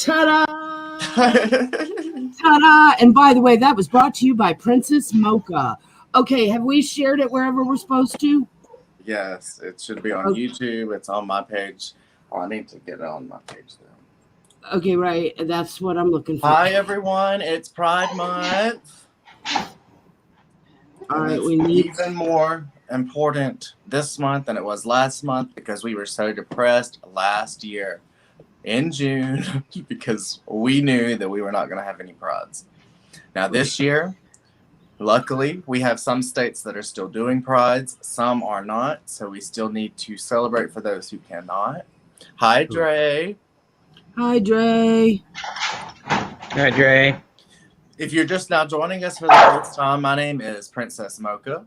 Ta-da! Ta-da! And by the way, that was brought to you by Princess Mocha. Okay, have we shared it wherever we're supposed to? Yes, it should be on YouTube. It's on my page. Oh, I need to get it on my page though. Okay, right. That's what I'm looking for. Hi, everyone. It's Pride Month. All right, we need even more important this month than it was last month because we were so depressed last year in June because we knew that we were not going to have any prides. Now this year, luckily, we have some states that are still doing prides. Some are not, so we still need to celebrate for those who cannot. Hi, Dre. Hi, Dre. Hi, Dre. If you're just now joining us for the first time, my name is Princess Mocha,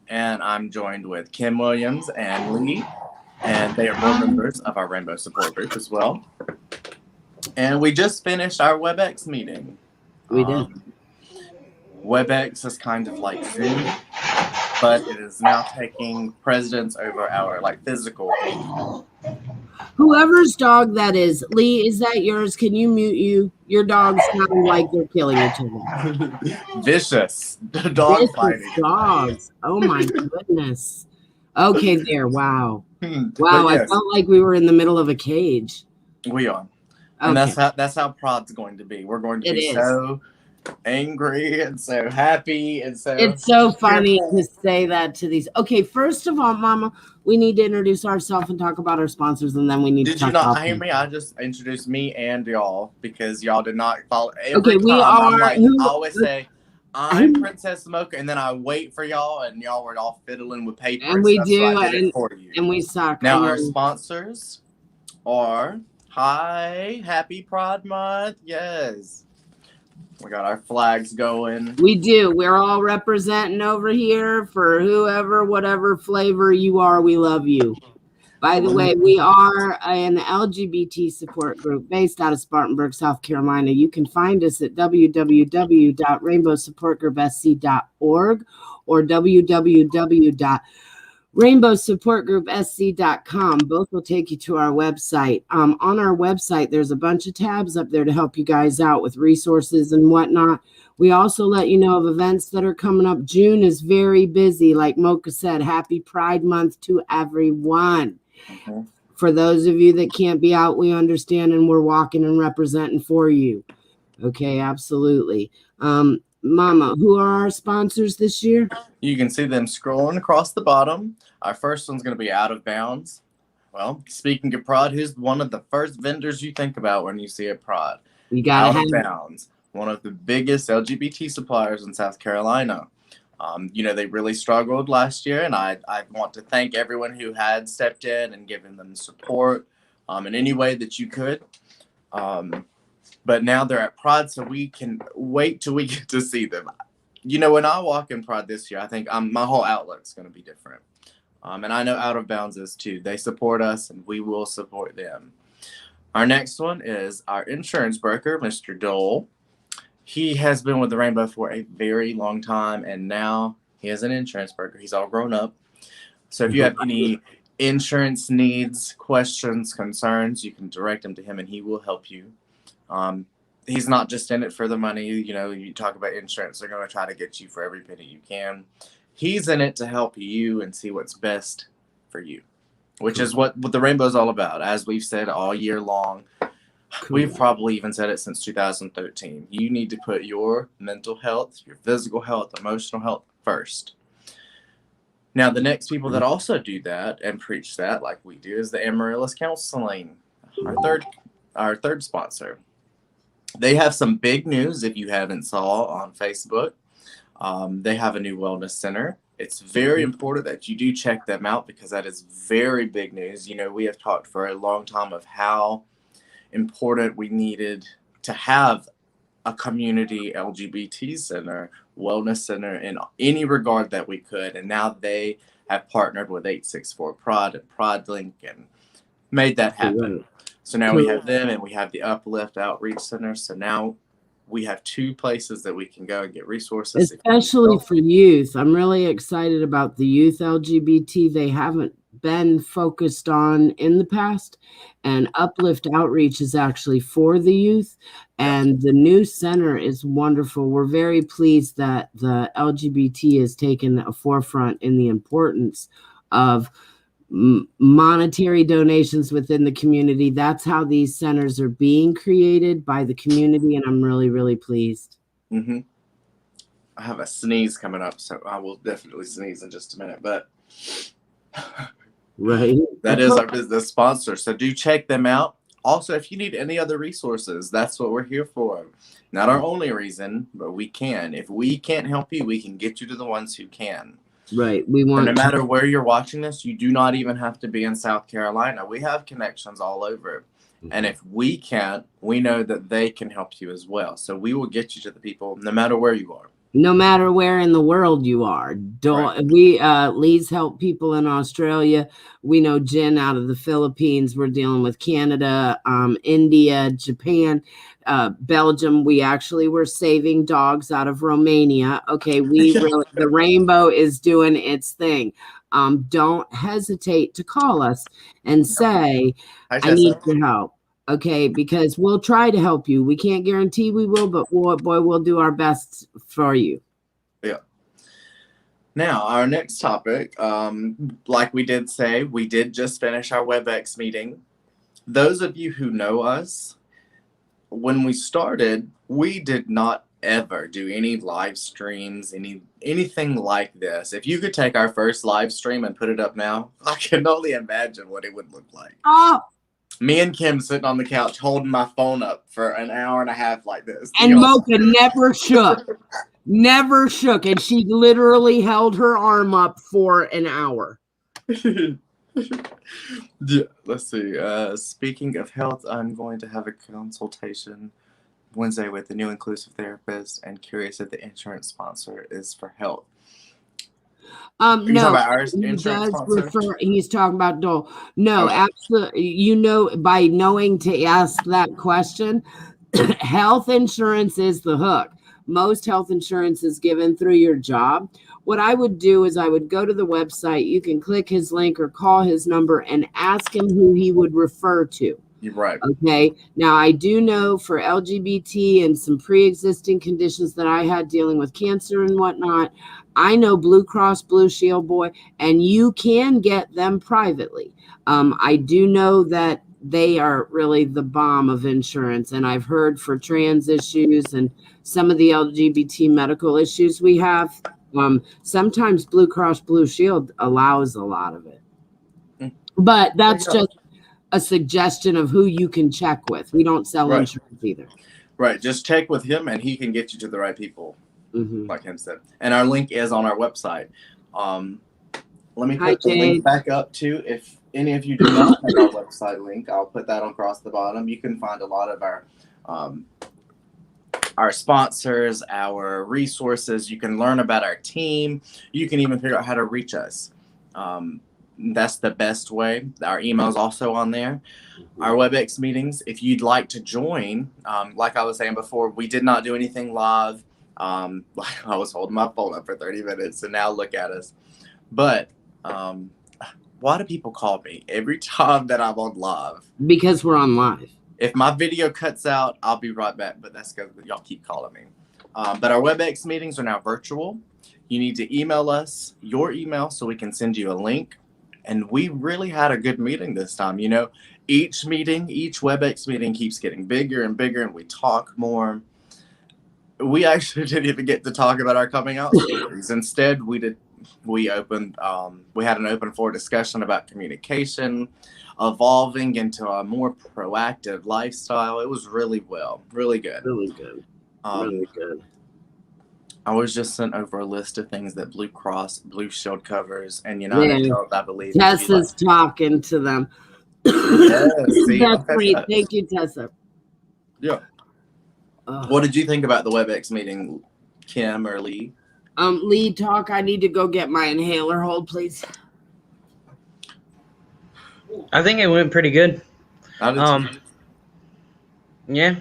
and I'm joined with Kim Williams and Lee, and they are both members of our Rainbow Support Group as well. And we just finished our WebEx meeting. We did. WebEx is kind of like Zoom, but it is now taking precedence over our physical meeting. Whoever's dog that is, Lee, is that yours? Can you mute you? Your dogs sound like they're killing each other. Vicious dog fighting. Dogs. Oh my goodness. Okay, there. Wow. Wow, yes. I felt like we were in the middle of a cage. We are. And that's how Prod's going to be. We're going to be so angry and so happy and so it's so funny to say that to these. Okay, first of all, Mama, we need to introduce ourselves and talk about our sponsors, and then we need to talk about. Did you not hear me? I just introduced me and y'all because y'all did not follow. Okay, we are. I always say I'm Princess Mocha, and then I wait for y'all, and y'all were all fiddling with paper. And we do, so I did it for you. And we suck. Now our sponsors are Happy Pride Month. Yes. We got our flags going. We do. We're all representing over here for whoever, whatever flavor you are. We love you. By the way, we are an LGBT support group based out of Spartanburg, South Carolina. You can find us at www.rainbowsupportgroupsc.org or www.rainbowsupportgroupsc.com. Both will take you to our website. On our website, there's a bunch of tabs up there to help you guys out with resources and whatnot. We also let you know of events that are coming up. June is very busy. Like Mocha said, happy Pride Month to everyone. Okay. For those of you that can't be out, we understand, and we're walking and representing for you. Okay, absolutely. Mama, who are our sponsors this year? You can see them scrolling across the bottom. Our first one's going to be Out of Bounds. Well, speaking of Pride, who's one of the first vendors you think about when you see a Pride? You got Out of Bounds, one of the biggest LGBT suppliers in South Carolina. They really struggled last year, and I want to thank everyone who had stepped in and given them support in any way that you could. But now they're at Pride, so we can wait till we get to see them. When I walk in Pride this year, I think my whole outlook's going to be different. And I know Out of Bounds is too. They support us, and we will support them. Our next one is our insurance broker, Mr. Dole. He has been with the Rainbow for a very long time, and now he is an insurance broker. He's all grown up. So if you have any insurance needs, questions, concerns, you can direct them to him, and he will help you. He's not just in it for the money. You talk about insurance, they're going to try to get you for every penny you can. He's in it to help you and see what's best for you, which is what the Rainbow is all about. As we've said all year long, we've probably even said it since 2013. You need to put your mental health, your physical health, emotional health first. Now, the next people that also do that and preach that like we do is the Amaryllis Counseling, our third sponsor. They have some big news if you haven't saw on Facebook. They have a new wellness center. It's very important that you do check them out because that is very big news. We have talked for a long time of how important we needed to have a community LGBT center, wellness center in any regard that we could. And now they have partnered with 864 Pride and Pride Link and made that happen. So now we have them and we have the Uplift Outreach Center. So now we have two places that we can go and get resources. Especially for youth. I'm really excited about the youth LGBT. They haven't been focused on in the past, and Uplift Outreach is actually for the youth, and the new center is wonderful. We're very pleased that the LGBT has taken a forefront in the importance of monetary donations within the community. That's how these centers are being created by the community, and I'm really, really pleased. Mm-hmm. I have a sneeze coming up, so I will definitely sneeze in just a minute, but right, that is our business sponsor, so do check them out. Also, if you need any other resources, that's what we're here for. Not our only reason, but we can. If we can't help you, we can get you to the ones who can. right. We want and no matter where you're watching this, you do not even have to be in South Carolina. We have connections all over. And if we can't, we know that they can help you as well. So we will get you to the people no matter where you are. No matter where in the world you are. Lee's helped people in Australia. We know Jen out of the Philippines. We're dealing with Canada, India, Japan, Belgium. We actually were saving dogs out of Romania. Okay, the rainbow is doing its thing. Don't hesitate to call us and say, I need your help. Okay, because we'll try to help you. We can't guarantee we will, but we'll do our best for you. Yeah. Now, our next topic, like we did say, we did just finish our WebEx meeting. Those of you who know us, when we started, we did not ever do any live streams, anything like this. If you could take our first live stream and put it up now, I can only imagine what it would look like. Oh. Me and Kim sitting on the couch holding my phone up for an hour and a half like this. And Mocha never shook. Never shook. And she literally held her arm up for an hour. Yeah, let's see. Speaking of health, I'm going to have a consultation Wednesday with the new inclusive therapist and curious if the insurance sponsor is for health. No, he's talking about Dole. No, absolutely. By knowing to ask that question, health insurance is the hook. Most health insurance is given through your job. What I would do is I would go to the website. You can click his link or call his number and ask him who he would refer to. You're right. Okay. Now, I do know for LGBT and some pre-existing conditions that I had dealing with cancer and whatnot, I know Blue Cross Blue Shield Boy, and you can get them privately. I do know that they are really the bomb of insurance, and I've heard for trans issues and some of the LGBT medical issues we have, sometimes Blue Cross Blue Shield allows a lot of it. But that's just a suggestion of who you can check with. We don't sell insurance either. Right. Just check with him, and he can get you to the right people. Like him said. And our link is on our website. Let me put the link back up too. If any of you do not have our website link, I'll put that across the bottom. You can find a lot of our sponsors, our resources. You can learn about our team. You can even figure out how to reach us. That's the best way. Our email is also on there. Our WebEx meetings, if you'd like to join, like I was saying before, we did not do anything live. Like I was holding my phone up for 30 minutes, and now look at us. But why do people call me every time that I'm on live? Because we're on live. If my video cuts out, I'll be right back, but that's because y'all keep calling me. But our WebEx meetings are now virtual. You need to email us your email so we can send you a link. And we really had a good meeting this time. You know, each WebEx meeting keeps getting bigger and bigger, and we talk more. We actually didn't even get to talk about our coming out stories. Instead, we had an open floor discussion about communication, evolving into a more proactive lifestyle. It was really good. Really good. Really good. I was just sent over a list of things that Blue Cross Blue Shield covers, and United Health, I believe. Tessa's talking to them. See, that's great. Thank you, Tessa. Yeah. What did you think about the WebEx meeting, Kim or Lee? Lee, talk. I need to go get my inhaler. Hold, please. I think it went pretty good. Yeah.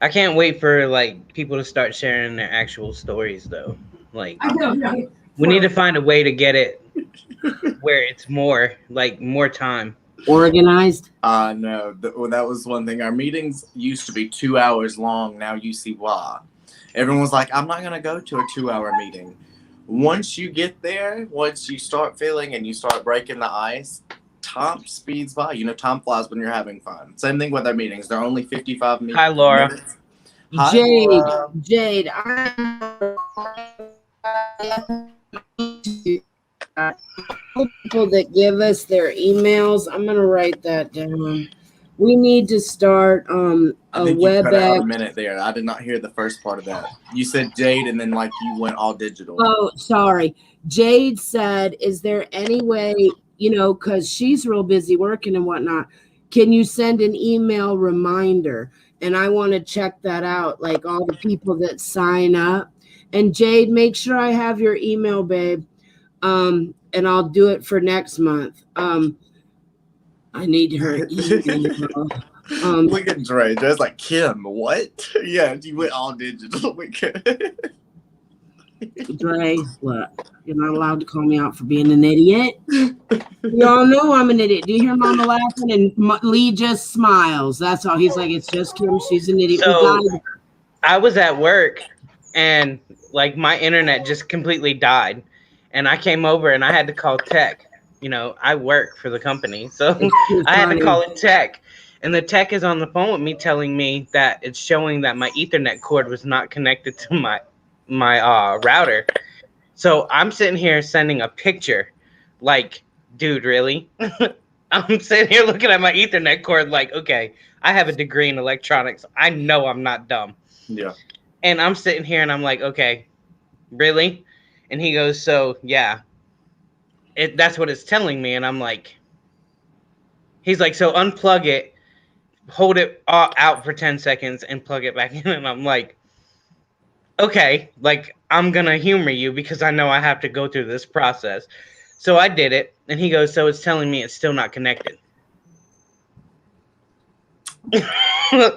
I can't wait for like people to start sharing their actual stories though. Like we need to find a way to get it where it's more time. Organized. No, that was one thing. Our meetings used to be 2 hours long. Now you see why. Everyone was like, I'm not going to go to a 2-hour meeting. Once you get there, once you start feeling and you start breaking the ice, time speeds by. Time flies when you're having fun. Same thing with our meetings. They're only 55 minutes. Hi, Laura. Hi, Jade, Laura. Jade, people that give us their emails. I'm gonna write that down. We need to start a I think you cut out a WebEx. minute there. I did not hear the first part of that. You said Jade, and then you went all digital. Oh, sorry. Jade said, "Is there any way, because she's real busy working and whatnot? Can you send an email reminder?" And I want to check that out, like all the people that sign up. And Jade, make sure I have your email, babe. And I'll do it for next month. I need her email. Look at Dre. Dre's like, Kim, what? Yeah, you went all digital. Dre, look, you're not allowed to call me out for being an idiot. Y'all know I'm an idiot. Do you hear Mama laughing? And Lee just smiles. That's all. He's like, it's just Kim. She's an idiot. So I was at work and my internet just completely died. And I came over and I had to call tech. I work for the company. So I had to call tech. And the tech is on the phone with me telling me that it's showing that my Ethernet cord was not connected to my router. So I'm sitting here sending a picture dude, really? I'm sitting here looking at my Ethernet cord okay, I have a degree in electronics. I know I'm not dumb. Yeah. And I'm sitting here and I'm like, okay, really? And he goes, so yeah, that's what it's telling me. And I'm like, he's like, so unplug it, hold it out for 10 seconds and plug it back in. And I'm like, okay, I'm going to humor you because I know I have to go through this process. So I did it. And he goes, so it's telling me it's still not connected.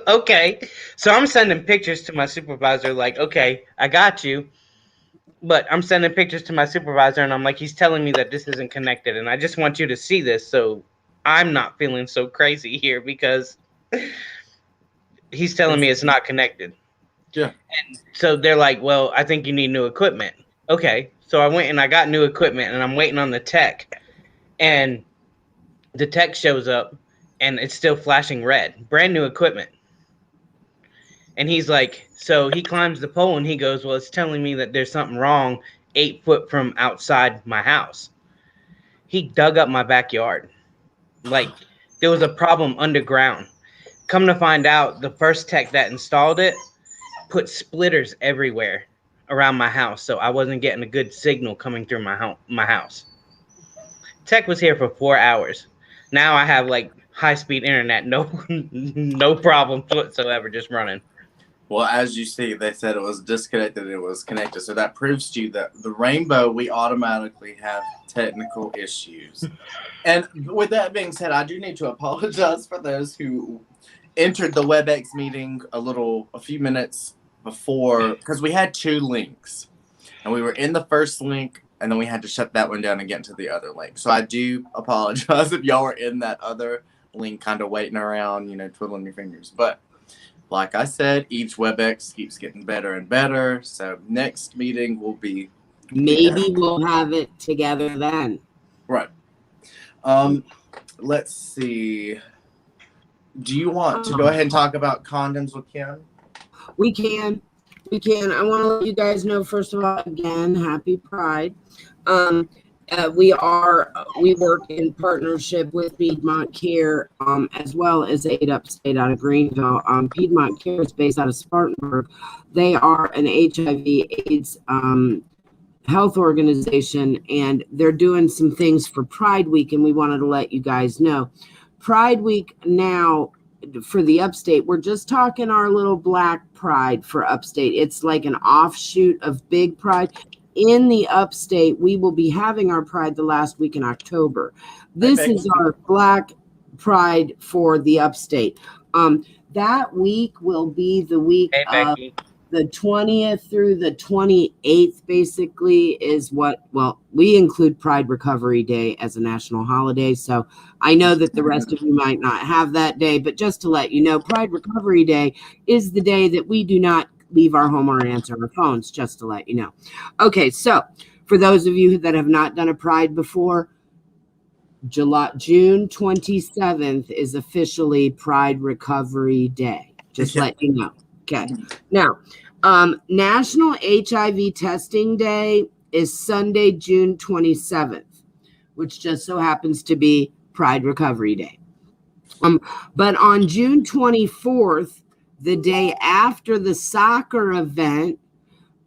Okay. So I'm sending pictures to my supervisor okay, I got you. But I'm sending pictures to my supervisor and I'm like, he's telling me that this isn't connected. And I just want you to see this so I'm not feeling so crazy here because he's telling me it's not connected. Yeah. And so they're like, well, I think you need new equipment. Okay. So I went and I got new equipment and I'm waiting on the tech. And the tech shows up and it's still flashing red. Brand new equipment. And he's like, so he climbs the pole and he goes, well, it's telling me that there's something wrong 8 foot from outside my house. He dug up my backyard. There was a problem underground. Come to find out, the first tech that installed it put splitters everywhere around my house. So I wasn't getting a good signal coming through my house. Tech was here for 4 hours. Now I have high-speed internet, no problems whatsoever, just running. Well, as you see, they said it was disconnected and it was connected. So that proves to you that the rainbow, we automatically have technical issues. And with that being said, I do need to apologize for those who entered the WebEx meeting a few minutes before, because we had 2 links. And we were in the first link, and then we had to shut that one down and get into the other link. So I do apologize if y'all were in that other link kind of waiting around, twiddling your fingers. But like I said, each WebEx keeps getting better and better. So next meeting will be... Maybe we'll have it together then. Right. Let's see. Do you want to go ahead and talk about condoms with Kim? We can. I want to let you guys know, first of all, again, happy Pride. We work in partnership with Piedmont Care, as well as Aid Upstate out of Greenville. Piedmont Care is based out of Spartanburg. They are an HIV/AIDS health organization, and they're doing some things for Pride Week, and we wanted to let you guys know. Pride Week now for the Upstate, we're just talking our little Black Pride for Upstate. It's like an offshoot of Big Pride. In the Upstate, we will be having our Pride the last week in October. This is our Black Pride for the Upstate. That week will be the week of the 20th through the 28th basically is we include Pride Recovery Day as a national holiday. So I know that the rest of you might not have that day, but just to let you know, Pride Recovery Day is the day that we do not leave our home or answer our phones, just to let you know. Okay, so for those of you that have not done a Pride before, June 27th is officially Pride Recovery Day. Just let you know. Okay. Now, National HIV Testing Day is Sunday, June 27th, which just so happens to be Pride Recovery Day. But on June 24th, the day after the soccer event,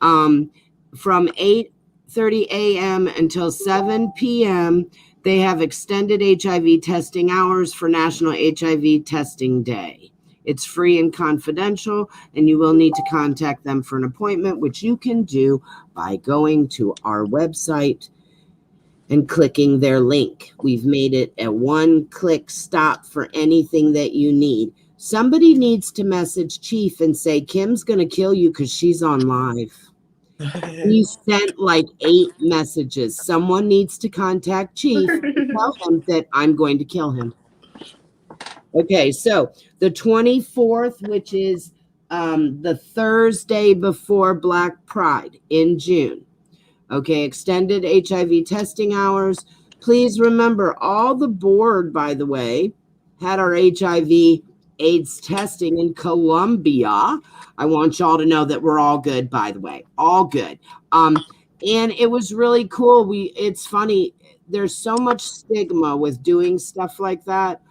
from 8:30 a.m. until 7 p.m., they have extended HIV testing hours for National HIV Testing Day. It's free and confidential, and you will need to contact them for an appointment, which you can do by going to our website and clicking their link. We've made it a one-click stop for anything that you need. Somebody needs to message Chief and say, Kim's going to kill you because she's on live. He sent like 8 messages. Someone needs to contact Chief and tell him that I'm going to kill him. Okay, so the 24th, which is the Thursday before Black Pride in June. Okay, extended HIV testing hours. Please remember, all the board, by the way, had our HIV AIDS testing in Colombia. I want y'all to know that we're all good, by the way, all good. And it was really cool. It's funny. There's so much stigma with doing stuff like that,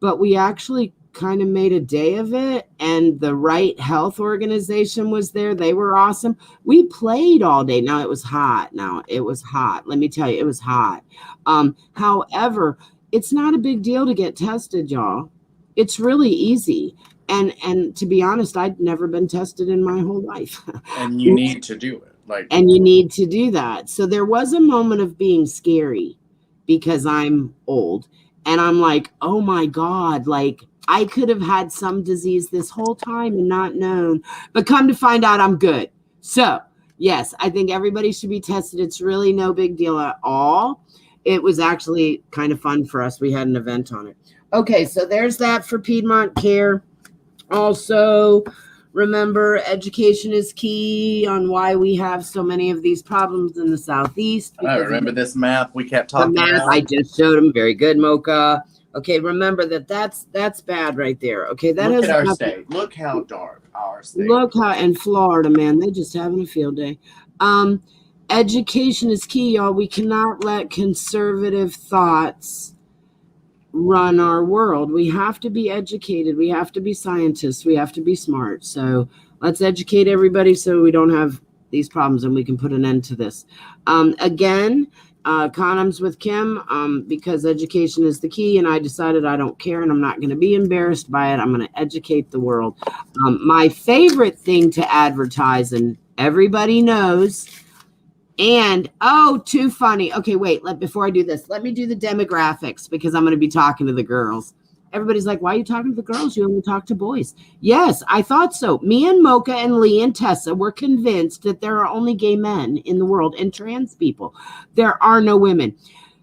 but we actually kind of made a day of it. And the Right Health Organization was there. They were awesome. We played all day. Now it was hot. Let me tell you, it was hot. However, it's not a big deal to get tested, y'all. It's really easy. And to be honest, I'd never been tested in my whole life. And you need to do it. And you need to do that. So there was a moment of being scary because I'm old. And I'm like, oh my God, like I could have had some disease this whole time and not known. But come to find out, I'm good. So yes, I think everybody should be tested. It's really no big deal at all. It was actually kind of fun for us. We had an event on it. Okay, so there's that for Piedmont Care. Also, remember, education is key on why we have so many of these problems in the Southeast. I remember this map we kept talking about. I just showed them. Very good, Mocha. Okay, remember that's bad right there. Okay, that Look is at our state. Look how dark our state. Look how in Florida, man, they're just having a field day. Education is key, y'all. We cannot let conservative thoughts run our world. We have to be educated. We have to be scientists. We have to be smart. So let's educate everybody so we don't have these problems and we can put an end to this. Again, condoms with Kim, because education is the key, and I decided I don't care and I'm not going to be embarrassed by it. I'm going to educate the world. My favorite thing to advertise, and everybody knows, and too funny. Okay, wait, before I do this, let me do the demographics because I'm going to be talking to the girls. Everybody's like, why are you talking to the girls? You only talk to boys. Yes, I thought so. Me and Mocha and Lee and Tessa were convinced that there are only gay men in the world and trans people. There are no women.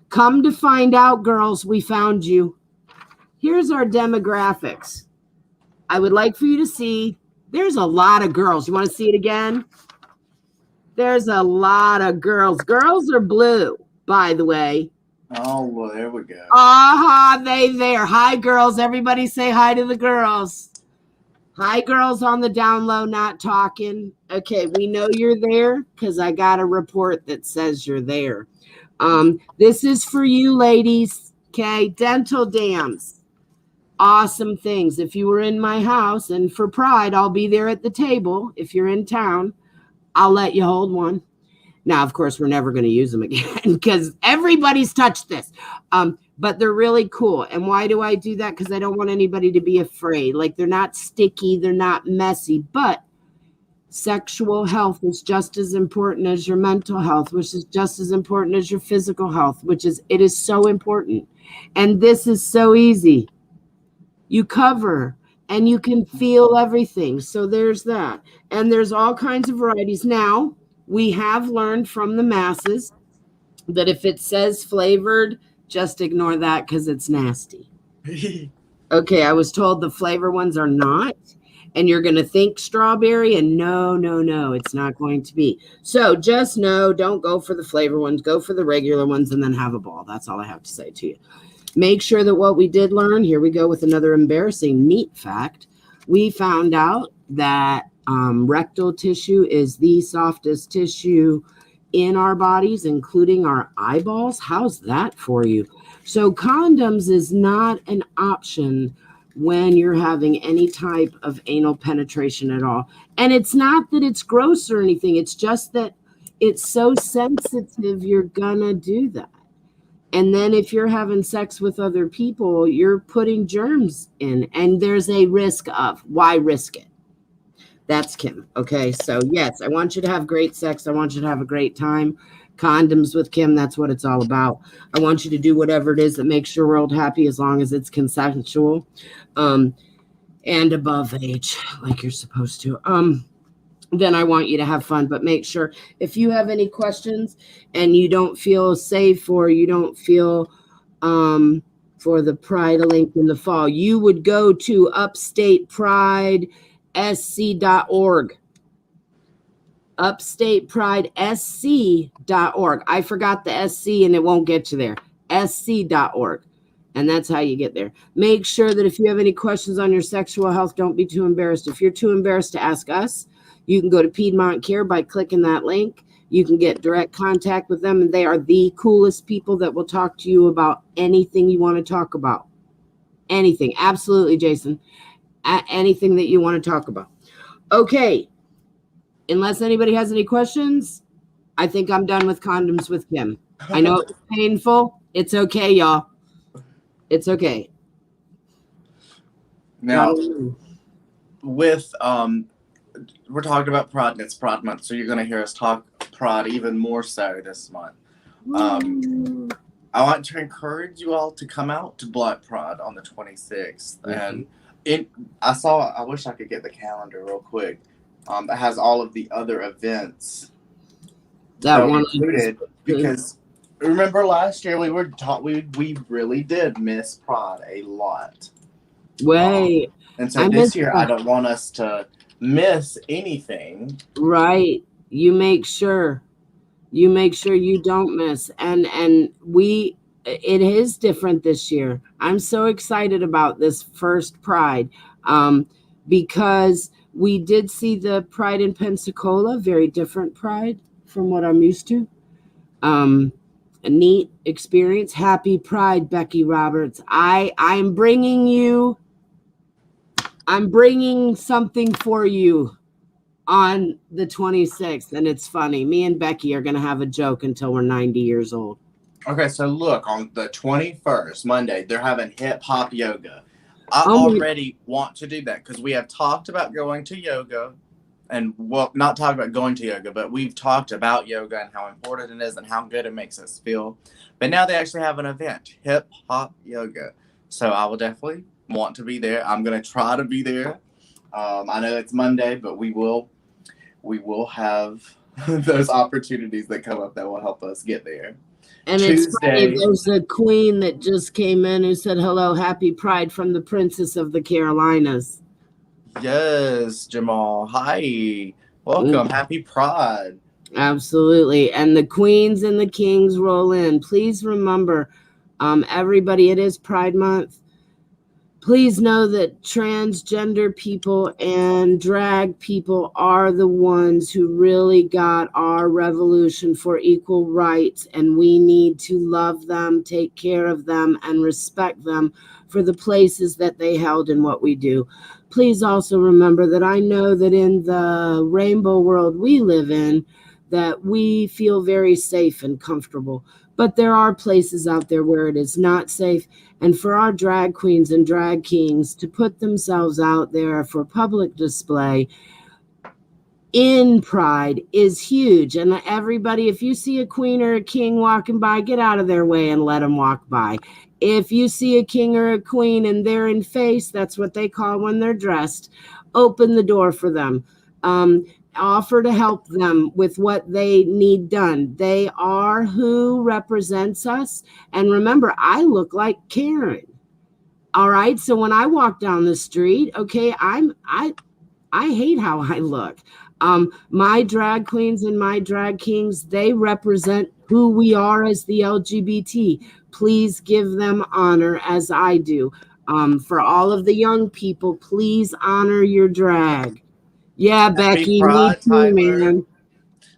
Come to find out, girls, we found you. Here's our demographics. I would like for you to see, there's a lot of girls. You want to see it again? There's a lot of girls. Girls are blue, by the way. Oh, well, there we go. They there. Hi, girls. Everybody say hi to the girls. Hi, girls on the down low, not talking. Okay, we know you're there because I got a report that says you're there. This is for you, ladies. Okay, dental dams. Awesome things. If you were in my house, and for Pride, I'll be there at the table. If you're in town, I'll let you hold one. Now, of course, we're never going to use them again because everybody's touched this. But they're really cool. And why do I do that? Because I don't want anybody to be afraid. Like, they're not sticky. They're not messy. But sexual health is just as important as your mental health, which is just as important as your physical health, it is so important. And this is so easy. You cover and you can feel everything. So there's that. And there's all kinds of varieties. Now, we have learned from the masses that if it says flavored, just ignore that because it's nasty. Okay, I was told the flavor ones are not, and you're going to think strawberry, and no, it's not going to be. So just know, don't go for the flavor ones, go for the regular ones, and then have a ball. That's all I have to say to you. Make sure that what we did learn, here we go with another embarrassing neat fact. We found out that rectal tissue is the softest tissue in our bodies, including our eyeballs. How's that for you? So condoms is not an option when you're having any type of anal penetration at all. And it's not that it's gross or anything. It's just that it's so sensitive, you're gonna do that. And then if you're having sex with other people, you're putting germs in, and there's a risk of. Why risk it? That's Kim. Okay, so yes, I want you to have great sex. I want you to have a great time. Condoms with Kim, that's what it's all about. I want you to do whatever it is that makes your world happy as long as it's consensual and above age, like you're supposed to. Then I want you to have fun, but make sure if you have any questions and you don't feel safe or you don't feel for the Pride link in the fall, you would go to upstatepridesc.org. upstatepridesc.org. I forgot the SC and it won't get you there. sc.org. And that's how you get there. Make sure that if you have any questions on your sexual health, don't be too embarrassed. If you're too embarrassed to ask us, you can go to Piedmont Care by clicking that link. You can get direct contact with them, and they are the coolest people that will talk to you about anything you want to talk about. Anything. Absolutely, Jason. Anything that you want to talk about. Okay. Unless anybody has any questions, I think I'm done with condoms with Kim. I know it's painful. It's okay, y'all. It's okay. Now, with we're talking about Pride, and it's Pride Month, so you're going to hear us talk Pride even more so this month. I want to encourage you all to come out to Black Pride on the 26th. And I wish I could get the calendar real quick. That has all of the other events that one included, because remember last year we were taught we really did miss Pride a lot. And so this year I don't want us to miss anything. Right. You make sure you don't miss. And it is different this year. I'm so excited about this first Pride because we did see the Pride in Pensacola, very different Pride from what I'm used to. A neat experience. Happy Pride, Becky Roberts. I'm bringing something for you on the 26th, and it's funny. Me and Becky are going to have a joke until we're 90 years old. Okay, so look, on the 21st, Monday, they're having hip-hop yoga. I already want to do that because we have talked about going to yoga, and, well, not talked about going to yoga, but we've talked about yoga and how important it is and how good it makes us feel. But now they actually have an event, hip-hop yoga. So I will definitely want to be there. I'm going to try to be there. I know it's Monday, but we will have those opportunities that come up that will help us get there. And Tuesday, it's funny, there's a queen that just came in who said, hello, happy Pride from the Princess of the Carolinas. Yes, Jamal. Hi. Welcome. Happy Pride. Absolutely. And the queens and the kings roll in. Please remember, everybody, it is Pride Month. Please know that transgender people and drag people are the ones who really got our revolution for equal rights, and we need to love them, take care of them, and respect them for the places that they held in what we do. Please also remember that I know that in the rainbow world we live in, that we feel very safe and comfortable. But there are places out there where it is not safe. And for our drag queens and drag kings to put themselves out there for public display in Pride is huge. And everybody, if you see a queen or a king walking by, get out of their way and let them walk by. If you see a king or a queen and they're in face, that's what they call when they're dressed, open the door for them. Offer to help them with what they need done. They are who represents us. And remember, I look like Karen. All right. So when I walk down the street, okay, I hate how I look. My drag queens and my drag kings, they represent who we are as the LGBT. Please give them honor as I do. For all of the young people, please honor your drag. Yeah, Happy Becky, me Pride, too, Tyler. man.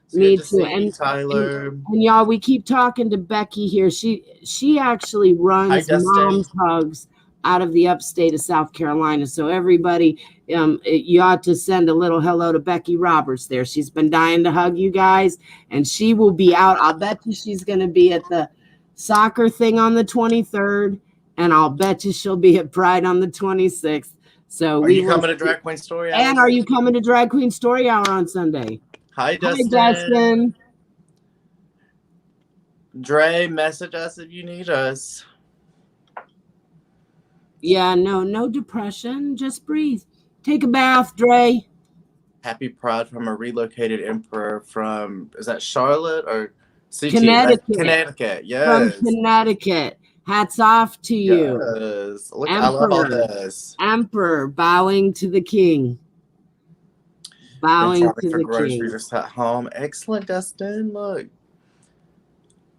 It's Me good to too. see you, Tyler. And y'all, we keep talking to Becky here. She actually Hi, runs Dustin. Mom's Hugs out of the upstate of South Carolina. So everybody, you ought to send a little hello to Becky Roberts there. She's been dying to hug you guys, and she will be out. I'll bet you she's going to be at the soccer thing on the 23rd, and I'll bet you she'll be at Pride on the 26th. So Are you coming to Drag Queen Story Hour? And are you coming to Drag Queen Story Hour on Sunday? Hi, Dustin. Hi, Dustin. Dre, message us if you need us. Yeah, no depression. Just breathe. Take a bath, Dre. Happy Pride from a relocated emperor from, is that Charlotte or CT? Connecticut. Connecticut, yes. From Connecticut. Hats off to you. Yes. Look, I love all this. Emperor, bowing to the king. Bowing to the king. Just at home. Excellent, Dustin. Look.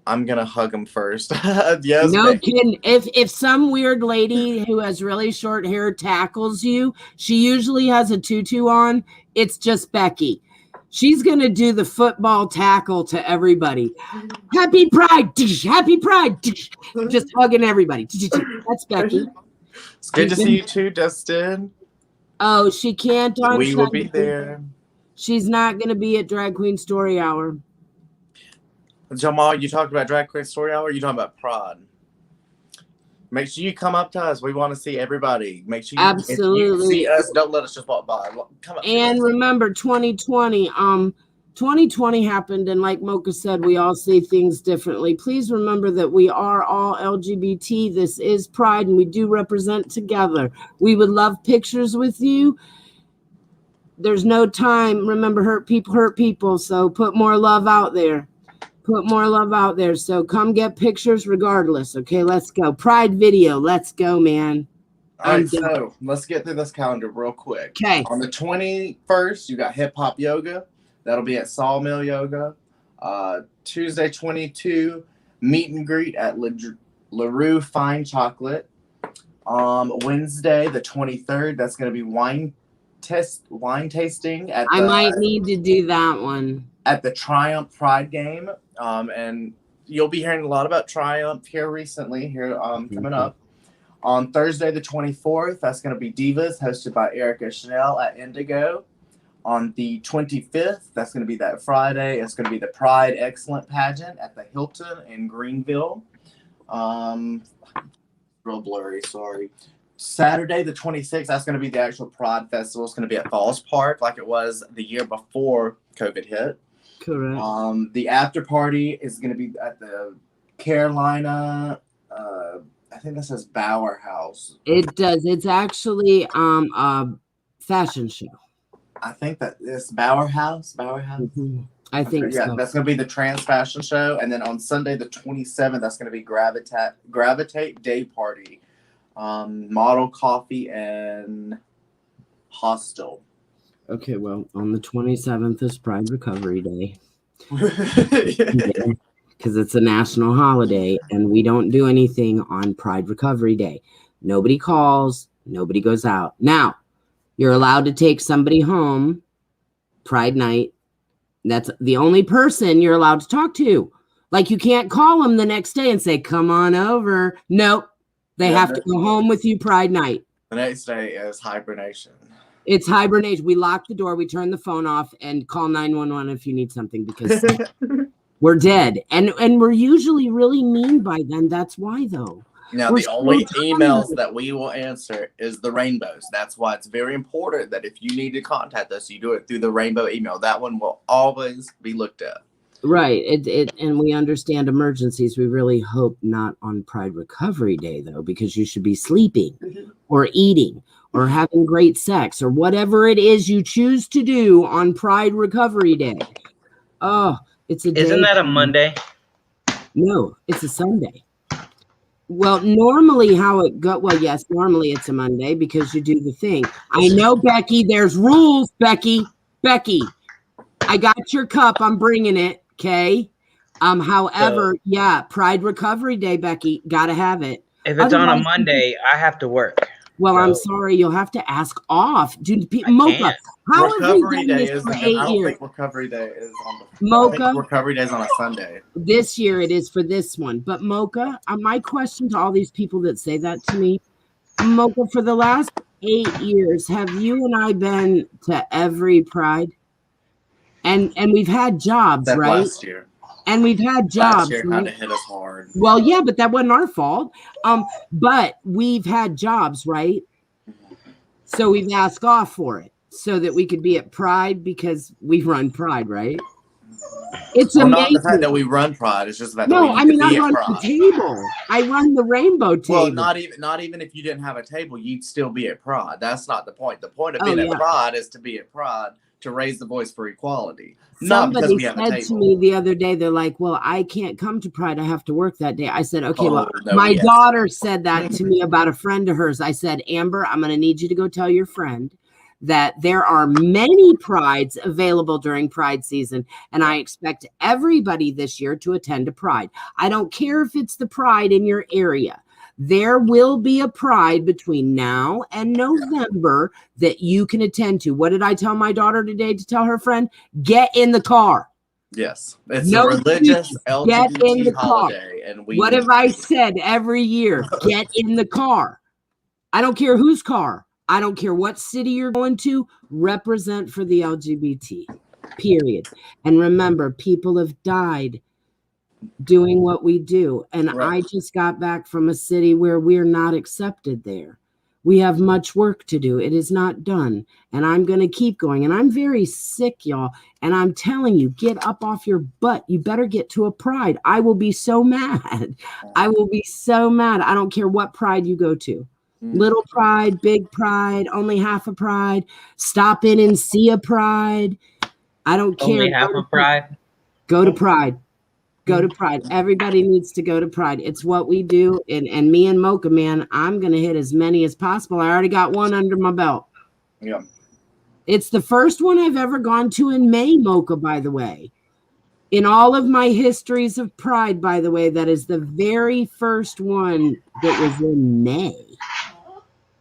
I'm gonna hug him first. Yes, no Becky. kidding. If some weird lady who has really short hair tackles you, she usually has a tutu on. It's just Becky. She's gonna do the football tackle to everybody. Happy Pride! Happy Pride! Just hugging everybody. That's Becky. It's good to see you too, Dustin. Oh, she can't on We will be Sunday. there. She's not gonna be at Drag Queen Story Hour. Jamal, you talked about Drag Queen Story Hour. You talking about Pride? Make sure you come up to us. We want to see everybody. Make sure you, absolutely if you see us. Don't let us just walk by. Come up. And remember, 2020. 2020 happened, and like Mocha said, we all see things differently. Please remember that we are all LGBT. This is Pride, and we do represent together. We would love pictures with you. There's no time. Remember, hurt people. So put more love out there. So come get pictures regardless. Okay, let's go. Pride video. Let's go, man. All right, so let's get through this calendar real quick. Okay. On the 21st, you got hip hop yoga. That'll be at Sawmill Yoga. Tuesday, 22, meet and greet at LaRue Fine Chocolate. Wednesday, the 23rd, that's going to be wine tasting at. I might need to do that one. At the Triumph Pride game. And you'll be hearing a lot about Triumph coming up. On Thursday, the 24th, that's going to be Divas, hosted by Erica Chanel at Indigo. On the 25th, that's going to be that Friday. It's going to be the Pride Excellent Pageant at the Hilton in Greenville. Real blurry, sorry. Saturday, the 26th, that's going to be the actual Pride Festival. It's going to be at Falls Park like it was the year before COVID hit. Correct. The after party is going to be at the Carolina, I think that says Bower House. It does. It's actually a fashion show. I think that it's Bower House. Mm-hmm. I think so. Yeah, that's going to be the trans fashion show. And then on Sunday, the 27th, that's going to be Gravitate Day Party. Model Coffee and Hostel. Okay, well, on the 27th is Pride Recovery Day. Because it's a national holiday, and we don't do anything on Pride Recovery Day. Nobody calls, nobody goes out. Now, you're allowed to take somebody home Pride night. That's the only person you're allowed to talk to. Like, you can't call them the next day and say, come on over. Nope. They have to go home with you Pride night. The next day is hibernation. It's hibernation. We lock the door, we turn the phone off, and call 911 if you need something, because we're dead. And we're usually really mean by then. That's why, though. Now, the only emails that we will answer is the rainbows. That's why it's very important that if you need to contact us, you do it through the rainbow email. That one will always be looked at. Right. And we understand emergencies. We really hope not on Pride Recovery Day, though, because you should be sleeping or eating or having great sex or whatever it is you choose to do on Pride Recovery Day. Oh, it's a day. Isn't that a Monday? No, it's a Sunday. Well, normally how it go. Well, yes, normally it's a Monday because you do the thing. I know, Becky, there's rules, Becky, I got your cup. I'm bringing it. Okay. However, yeah, Pride Recovery Day, Becky, gotta have it. If it's on a Monday, I have to work. Well, So I'm sorry, you'll have to ask off. Dude, I Mocha, can't. how have we Recovery done Day this is. for I 8 don't years? think Recovery Day is on the. Mocha? I think Recovery Day is on a Sunday. This year it is for this one. But Mocha, my question to all these people that say that to me, Mocha, for the last 8 years, have you and I been to every Pride? And we've had jobs, That right? last year. And we've had Last jobs. year Right? kind of hit us hard. Well, yeah, but that wasn't our fault. But we've had jobs, right? So we've asked off for it so that we could be at Pride because we run Pride, right? It's Well, amazing. not the fact that we run Pride. It's just the fact that No, we I need mean to I be at run the Pride. table. I run the rainbow table. Well, not even if you didn't have a table, you'd still be at Pride. That's not the point. The point of being at Pride is to be at Pride to raise the voice for equality. Not because Somebody we have a said to table. me the other day, they're like, well, I can't come to Pride. I have to work that day. I said, okay, well, no, my yes. daughter said that to me about a friend of hers. I said, Amber, I'm going to need you to go tell your friend that there are many Prides available during Pride season, and I expect everybody this year to attend a Pride. I don't care if it's the Pride in your area. There will be a Pride between now and November that you can attend to. What did I tell my daughter today to tell her friend? Get in the car. Yes, it's a religious LGBT holiday, and what have I said every year? Get in the car. I don't care whose car. I don't care what city you're going to. Represent for the LGBT. Period. And remember, people have died doing what we do. And I just got back from a city where we're not accepted there. We have much work to do. It is not done. And I'm going to keep going. And I'm very sick, y'all. And I'm telling you, get up off your butt. You better get to a Pride. I will be so mad. I will be so mad. I don't care what Pride you go to. Little Pride, big Pride, only half a Pride. Stop in and see a Pride. I don't care. Only half a Pride? Go to Pride. Go to Pride. Everybody needs to go to Pride. It's what we do. And me and Mocha, man, I'm going to hit as many as possible. I already got one under my belt. Yeah. It's the first one I've ever gone to in May, Mocha, by the way. In all of my histories of Pride, by the way, that is the very first one that was in May.